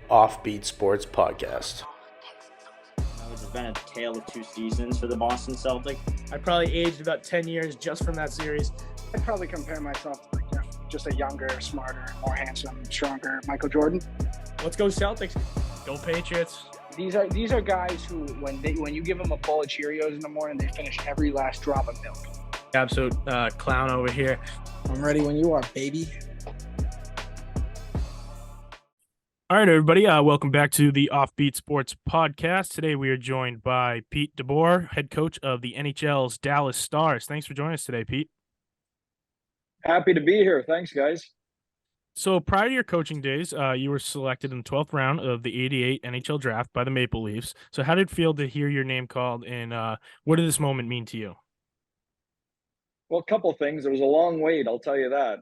OffBeat Sports Podcast. It's been a tale of two seasons for the Boston Celtics. I probably aged about 10 years just from that series. I'd probably compare myself to just a younger, smarter, more handsome, stronger Michael Jordan. Let's go Celtics. Go Patriots. These are guys who, when you give them a bowl of Cheerios in the morning, they finish every last drop of milk. Absolute clown over here. I'm ready when you are, baby. All right, everybody. Welcome back to the OffBeat Sports Podcast. Today we are joined by Pete DeBoer, head coach of the NHL's Dallas Stars. Thanks for joining us today, Pete. Happy to be here. Thanks, guys. So prior to your coaching days, you were selected in the 12th round of the 88 NHL draft by the Maple Leafs. So how did it feel to hear your name called, and what did this moment mean to you? Well, a couple things. It was a long wait, I'll tell you that.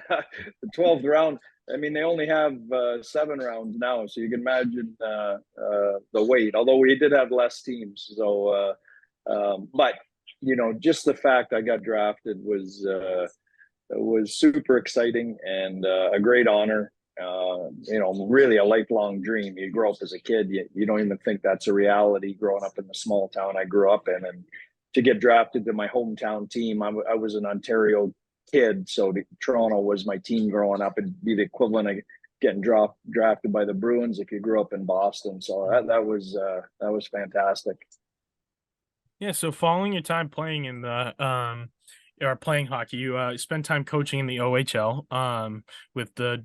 The 12th round, I mean, they only have 7 rounds now, so you can imagine the wait, although we did have less teams. So, but, just the fact I got drafted was super exciting and a great honor. Really a lifelong dream. You grow up as a kid, you don't even think that's a reality growing up in the small town I grew up in. And to get drafted to my hometown team, I was an Ontario kid, so Toronto was my team growing up. It'd be the equivalent of getting drafted by the Bruins if you grew up in Boston. So that was fantastic. Yeah. So following your time playing in the or playing hockey, you spent time coaching in the OHL with the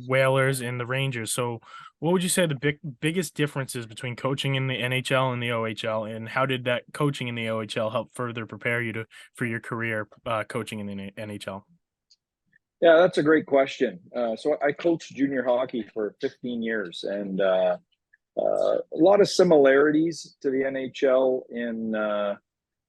Whalers and the Rangers. So what would you say the biggest differences between coaching in the NHL and the OHL, and how did that coaching in the OHL help further prepare you for your career coaching in the NHL? Yeah, that's a great question. So I coached junior hockey for 15 years, and a lot of similarities to the NHL in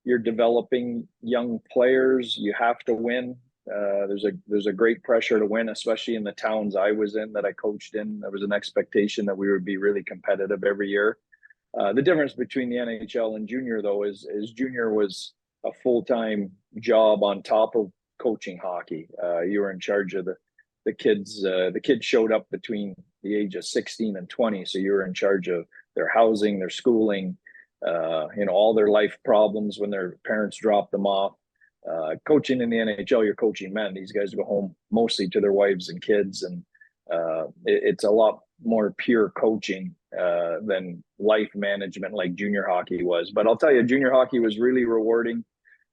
you're developing young players. You have to win. There's a great pressure to win, especially in the towns I was in that I coached in. There was an expectation that we would be really competitive every year. The difference between the NHL and junior, though, is junior was a full-time job on top of coaching hockey. You were in charge of the kids. The kids showed up between the age of 16 and 20, so you were in charge of their housing, their schooling, all their life problems when their parents dropped them off. Coaching in the NHL, you're coaching men. These guys go home mostly to their wives and kids, and it's a lot more pure coaching than life management like junior hockey was. But I'll tell you, junior hockey was really rewarding.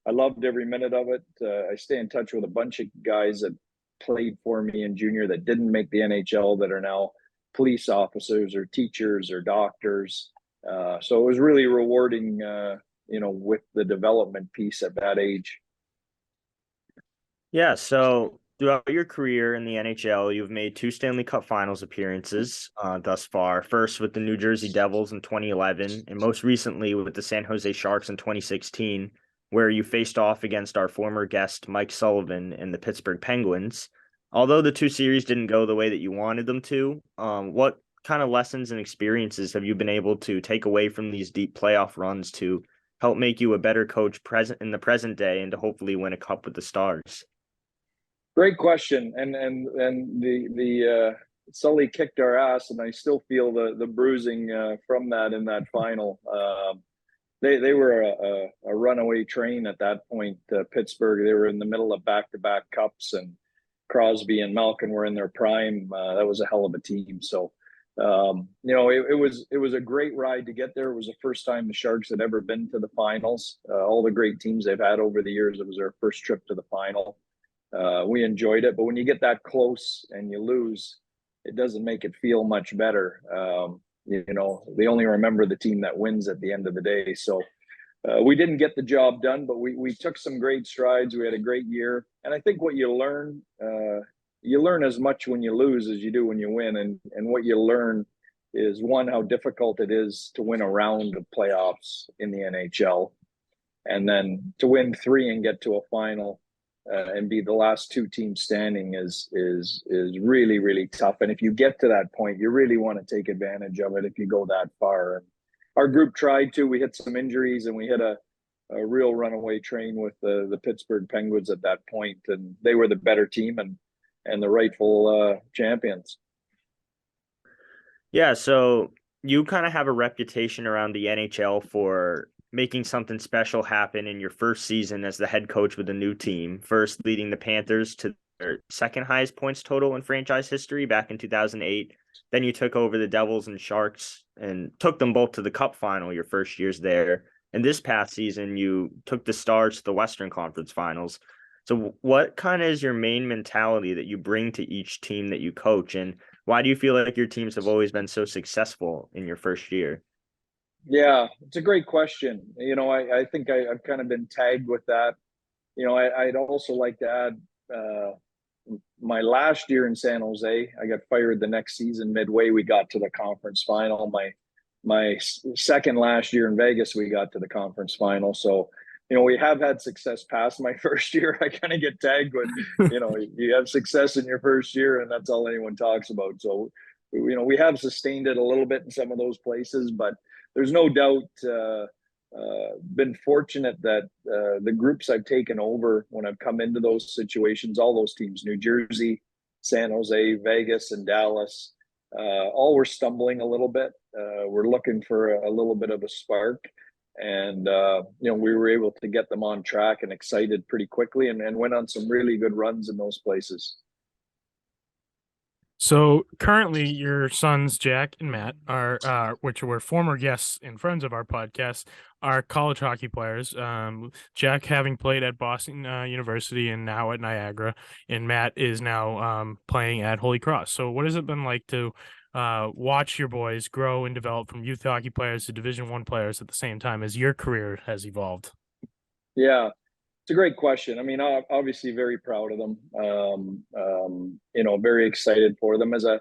I loved every minute of it. I stay in touch with a bunch of guys that played for me in junior that didn't make the NHL that are now police officers or teachers or doctors. So it was really rewarding, with the development piece at that age. Yeah, so throughout your career in the NHL, you've made 2 Stanley Cup Finals appearances thus far. First with the New Jersey Devils in 2011, and most recently with the San Jose Sharks in 2016, where you faced off against our former guest Mike Sullivan and the Pittsburgh Penguins. Although the 2 series didn't go the way that you wanted them to, what kind of lessons and experiences have you been able to take away from these deep playoff runs to help make you a better coach in the present day and to hopefully win a cup with the Stars? Great question. And the Sully kicked our ass, and I still feel the bruising from that in that final. They were a runaway train at that point. Pittsburgh, they were in the middle of back-to-back cups, and Crosby and Malkin were in their prime. That was a hell of a team. So, it was a great ride to get there. It was the first time the Sharks had ever been to the finals. All the great teams they've had over the years, it was their first trip to the final. We enjoyed it, but when you get that close and you lose, it doesn't make it feel much better. They only remember the team that wins at the end of the day. So we didn't get the job done, but we took some great strides. We had a great year. And I think what you learn as much when you lose as you do when you win. And what you learn is, one, how difficult it is to win a round of playoffs in the NHL. And then to win 3 and get to a final and be the last 2 teams standing is really, really tough. And if you get to that point, you really want to take advantage of it if you go that far. And our group tried to. We hit some injuries, and we hit a real runaway train with the Pittsburgh Penguins at that point, and they were the better team and the rightful champions. Yeah, so you kind of have a reputation around the NHL for making something special happen in your first season as the head coach with a new team, first leading the Panthers to their second highest points total in franchise history back in 2008. Then you took over the Devils and Sharks and took them both to the Cup final your first years there. And this past season, you took the Stars to the Western Conference Finals. So, what kind of is your main mentality that you bring to each team that you coach? And why do you feel like your teams have always been so successful in your first year? Yeah, it's a great question. I think I've kind of been tagged with that. I'd also like to add my last year in San Jose, I got fired the next season midway. We got to the conference final. My second last year in Vegas, we got to the conference final. So, we have had success past my first year. I kind of get tagged with, you have success in your first year, and that's all anyone talks about. So, we have sustained it a little bit in some of those places, but there's no doubt. Been fortunate that the groups I've taken over when I've come into those situations, all those teams, New Jersey, San Jose, Vegas, and Dallas, all were stumbling a little bit. We're looking for a little bit of a spark. And, we were able to get them on track and excited pretty quickly and went on some really good runs in those places. So currently, your sons Jack and Matt are, which were former guests and friends of our podcast, are college hockey players. Jack having played at Boston University and now at Niagara, and Matt is now playing at Holy Cross. So, what has it been like to watch your boys grow and develop from youth hockey players to Division I players at the same time as your career has evolved? Yeah, it's a great question. I mean, obviously, very proud of them. Very excited for them as a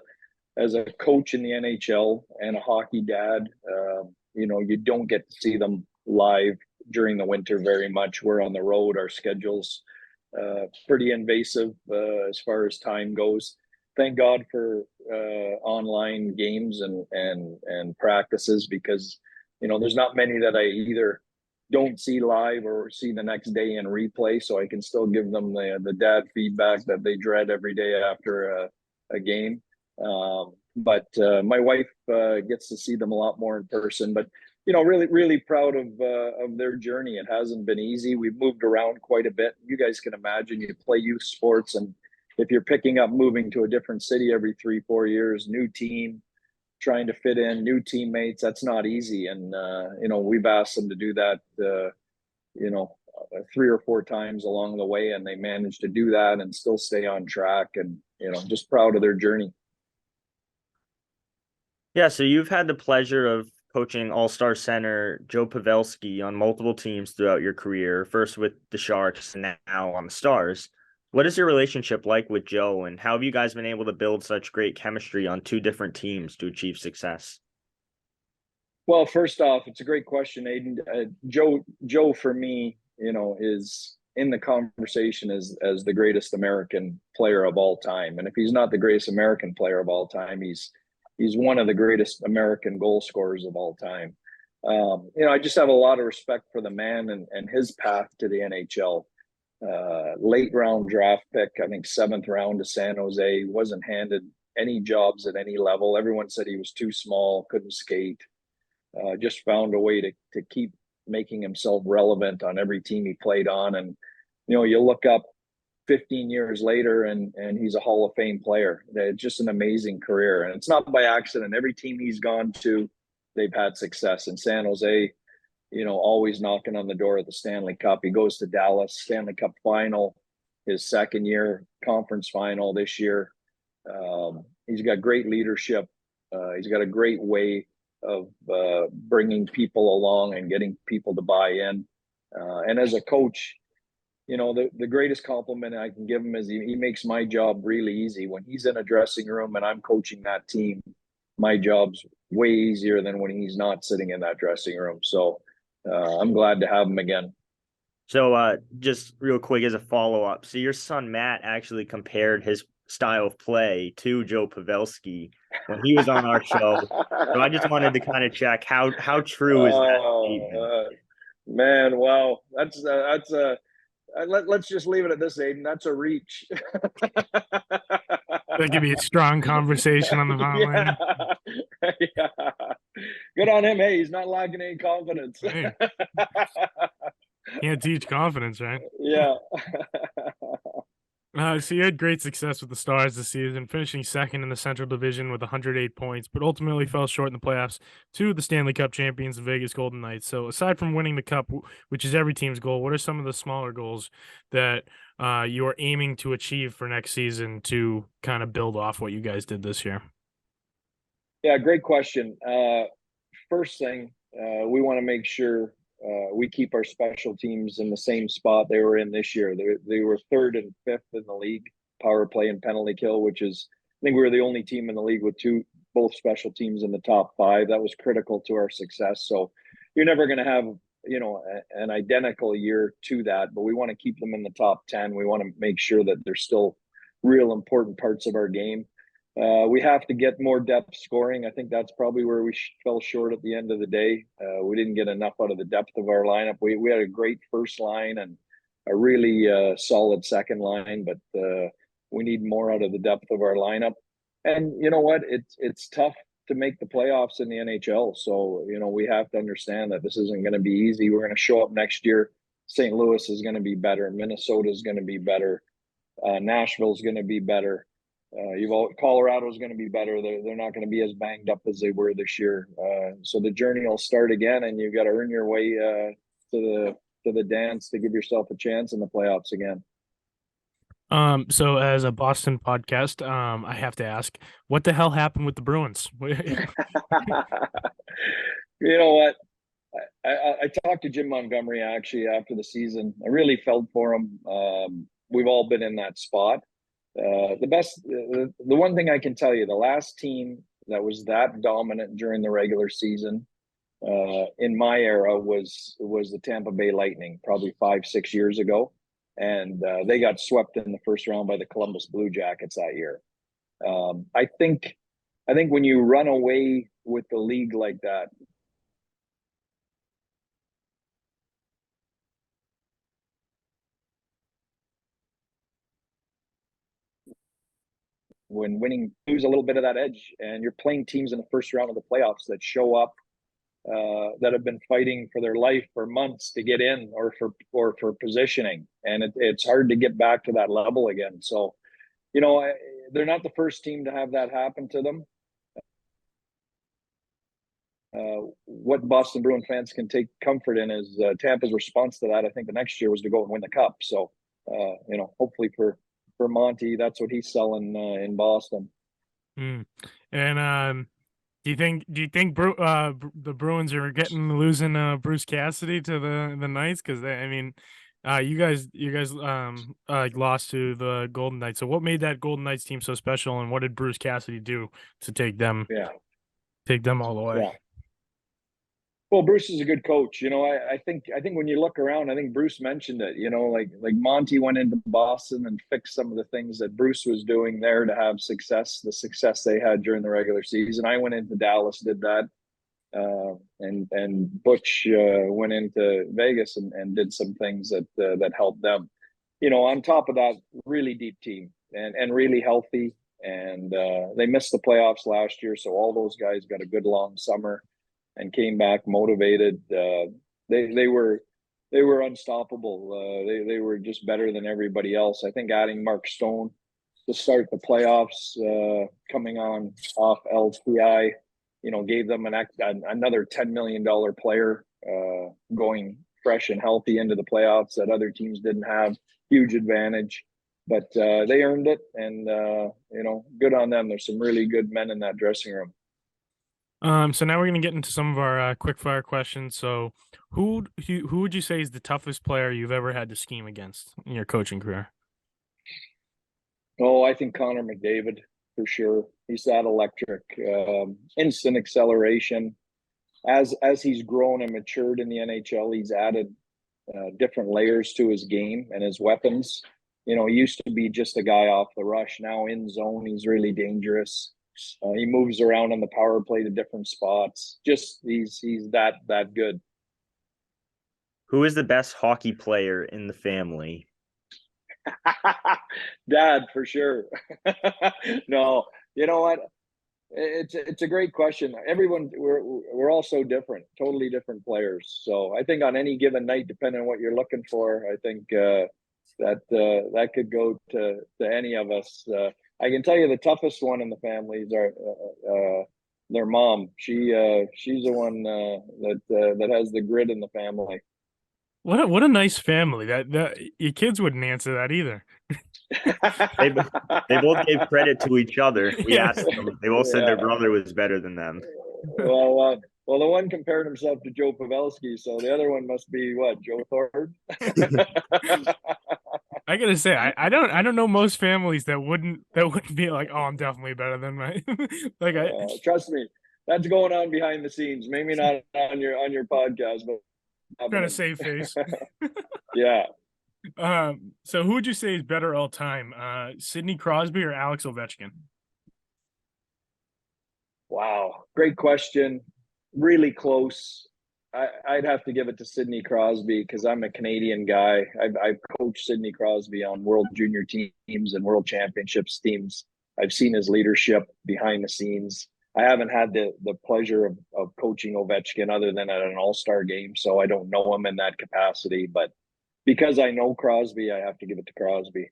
coach in the NHL and a hockey dad. You don't get to see them live during the winter very much. We're on the road. Our schedule's pretty invasive as far as time goes. Thank God for online games and practices because there's not many that I either don't see live or see the next day in replay, so I can still give them the dad feedback that they dread every day after a game. But my wife gets to see them a lot more in person. But really proud of their journey. It hasn't been easy. We've moved around quite a bit. You guys can imagine you play youth sports, and if you're picking up moving to a different city every 3-4 years, new team, trying to fit in, new teammates, that's not easy. And we've asked them to do that 3 or 4 times along the way, and they managed to do that and still stay on track. And just proud of their journey. Yeah, so you've had the pleasure of coaching All-Star center Joe Pavelski on multiple teams throughout your career, first with the Sharks and now on the Stars. What is your relationship like with Joe, and how have you guys been able to build such great chemistry on 2 different teams to achieve success? Well, first off, it's a great question, Aiden. Joe for me, is in the conversation as the greatest American player of all time. And if he's not the greatest American player of all time, he's one of the greatest American goal scorers of all time. I just have a lot of respect for the man and his path to the NHL. Late round draft pick, I think 7th round to San Jose, wasn't handed any jobs at any level. Everyone said he was too small, couldn't skate. Just found a way to keep making himself relevant on every team he played on. And, you look up 15 years later and he's a Hall of Fame player. It's just an amazing career. And it's not by accident. Every team he's gone to, they've had success. In San Jose, always knocking on the door of the Stanley Cup. He goes to Dallas, Stanley Cup final, his second year, conference final this year. He's got great leadership. He's got a great way of bringing people along and getting people to buy in. And as a coach, the greatest compliment I can give him is he makes my job really easy. When he's in a dressing room and I'm coaching that team, my job's way easier than when he's not sitting in that dressing room. So I'm glad to have him again. So just real quick as a follow-up. So your son, Matt, actually compared his style of play to Joe Pavelski when he was on our show. So I just wanted to kind of check how true is that statement? Man, wow. Let's just leave it at this, Aiden. That's a reach. That could be a strong conversation on the phone. Yeah. Yeah. Good on him. Hey, he's not lacking any confidence. Hey. Can't teach confidence, right? Yeah. So you had great success with the Stars this season, finishing second in the Central Division with 108 points, but ultimately fell short in the playoffs to the Stanley Cup champions, the Vegas Golden Knights. So aside from winning the Cup, which is every team's goal, what are some of the smaller goals that you are aiming to achieve for next season to kind of build off what you guys did this year? Yeah, great question. First thing, we want to make sure we keep our special teams in the same spot they were in this year. They were third and fifth in the league, power play and penalty kill, which is, I think we were the only team in the league with both special teams in the top five. That was critical to our success. So you're never going to have, an identical year to that, but we want to keep them in the top 10. We want to make sure that they're still real important parts of our game. We have to get more depth scoring. I think that's probably where we fell short at the end of the day. We didn't get enough out of the depth of our lineup. We had a great first line and a really solid second line, but we need more out of the depth of our lineup. And you know what? It's tough to make the playoffs in the NHL. So, we have to understand that this isn't going to be easy. We're going to show up next year. St. Louis is going to be better. Minnesota is going to be better. Nashville is going to be better. Colorado's going to be better. They're not going to be as banged up as they were this year. So the journey will start again, and you've got to earn your way to the dance to give yourself a chance in the playoffs again. So as a Boston podcast, I have to ask, what the hell happened with the Bruins? You know what? I talked to Jim Montgomery actually after the season. I really felt for him. We've all been in that spot. The one thing I can tell you, the last team that was that dominant during the regular season in my era was the Tampa Bay Lightning, probably 5-6 years ago, and they got swept in the first round by the Columbus Blue Jackets that year. I think when you run away with the league like that, when winning, lose a little bit of that edge, and you're playing teams in the first round of the playoffs that show up, that have been fighting for their life for months to get in or for positioning, and it's hard to get back to that level again. So, they're not the first team to have that happen to them. What Boston Bruin fans can take comfort in is Tampa's response to that. I think the next year was to go and win the Cup. So, hopefully for Monty, that's what he's selling in Boston. And do you think the Bruins are losing Bruce Cassidy to the Knights? Because you guys lost to the Golden Knights. So what made that Golden Knights team so special, and what did Bruce Cassidy do to take them all the way? Yeah. Well, Bruce is a good coach. I think when you look around, I think Bruce mentioned it. Like Monty went into Boston and fixed some of the things that Bruce was doing there to have success, the success they had during the regular season. I went into Dallas, did that, and Butch went into Vegas and did some things that helped them. On top of that, really deep team and really healthy. And they missed the playoffs last year, so all those guys got a good long summer and came back motivated. They were unstoppable. They were just better than everybody else. I think adding Mark Stone to start the playoffs, coming off LTI, gave them another $10 million player going fresh and healthy into the playoffs that other teams didn't have. Huge advantage, but they earned it, and good on them. There's some really good men in that dressing room. So now we're gonna get into some of our quick fire questions. So who would you say is the toughest player you've ever had to scheme against in your coaching career? Oh, I think Connor McDavid for sure. He's that electric, instant acceleration. As he's grown and matured in the NHL, he's added different layers to his game and his weapons. He used to be just a guy off the rush. Now in zone, he's really dangerous. He moves around on the power play to different spots. Just he's that good. Who is the best hockey player in the family? Dad, for sure. No, you know what? It's a great question. Everyone, we're all so different, totally different players. So I think on any given night, depending on what you're looking for, I think that could go to any of us. I can tell you the toughest one in the family is their mom. She's the one that has the grit in the family. What a nice family. That your kids wouldn't answer that either. They both gave credit to each other. We Yeah. asked them. They both said their brother was better than them. Well, the one compared himself to Joe Pavelski, so the other one must be what, Joe Thornton? I gotta say, I don't know most families that wouldn't be like, oh, I'm definitely better than my like trust me, that's going on behind the scenes. Maybe not on your podcast, but trying to save face. Yeah. So who would you say is better all time, Sidney Crosby or Alex Ovechkin? Wow, great question. Really close. I'd have to give it to Sidney Crosby because I'm a Canadian guy. I've coached Sidney Crosby on World Junior teams and World Championships teams. I've seen his leadership behind the scenes. I haven't had the pleasure of coaching Ovechkin other than at an all-star game, so I don't know him in that capacity. But because I know Crosby, I have to give it to Crosby.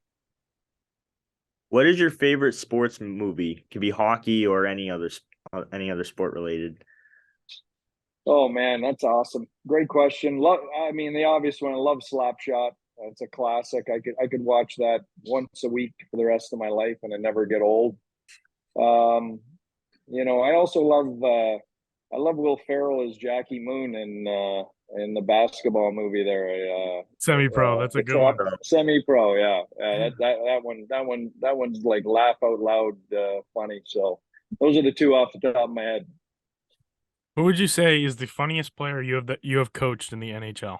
What is your favorite sports movie? It could be hockey or any other sport related. Oh man, that's awesome. Great question. The obvious one, I love Slapshot. It's a classic. I could watch that once a week for the rest of my life and it never get old. I also love Will Ferrell as Jackie Moon in the basketball movie there. Semi-Pro, that's a good one. Semi-Pro, yeah. That one's like laugh out loud funny. So those are the two off the top of my head. Who would you say is the funniest player you have coached in the NHL?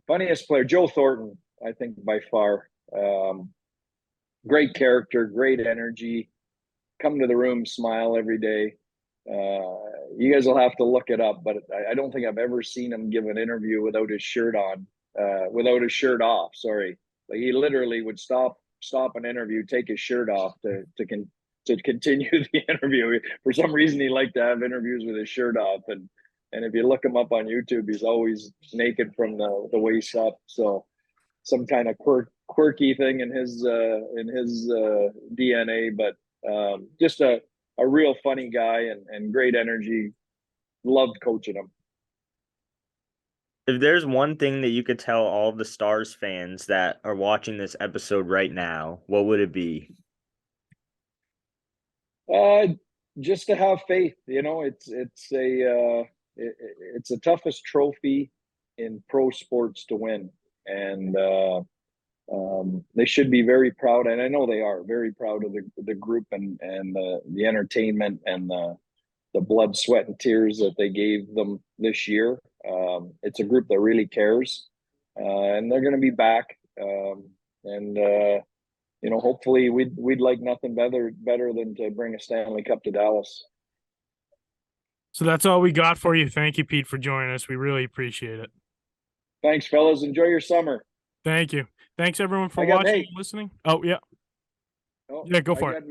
Funniest player, Joe Thornton, I think by far. Great character, great energy. Come to the room, smile every day. You guys will have to look it up, but I don't think I've ever seen him give an interview without his shirt on, without his shirt off. Sorry, like he literally would stop an interview, take his shirt off to continue the interview. For some reason, he liked to have interviews with his shirt off, and if you look him up on YouTube, he's always naked from the waist up. So some kind of quirky thing in his DNA, but just a real funny guy and great energy. Loved coaching him. If there's one thing that you could tell all the Stars fans that are watching this episode right now, what would it be? Just to have faith. It's the toughest trophy in pro sports to win, and they should be very proud, and I know they are very proud of the group and the entertainment and the blood, sweat, and tears that they gave them this year. It's a group that really cares, and they're going to be back. Hopefully we'd like nothing better than to bring a Stanley Cup to Dallas. So that's all we got for you. Thank you, Pete, for joining us. We really appreciate it. Thanks, fellas. Enjoy your summer. Thank you. Thanks everyone for watching and listening. Oh yeah. Oh, yeah, go for it.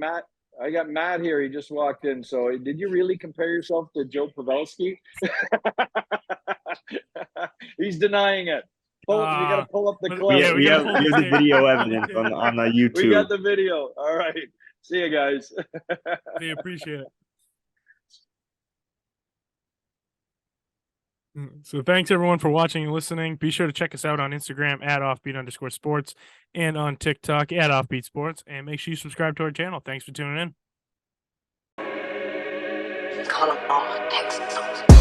I got Matt here. He just walked in. So did you really compare yourself to Joe Pavelski? He's denying it. You got to pull up the clip. Yeah, we have the video evidence on the YouTube. We got the video. All right. See you guys. We appreciate it. So thanks everyone for watching and listening. Be sure to check us out on Instagram at @offbeat_sports and on TikTok at offbeat sports. And make sure you subscribe to our channel. Thanks for tuning in. Call them all Texas.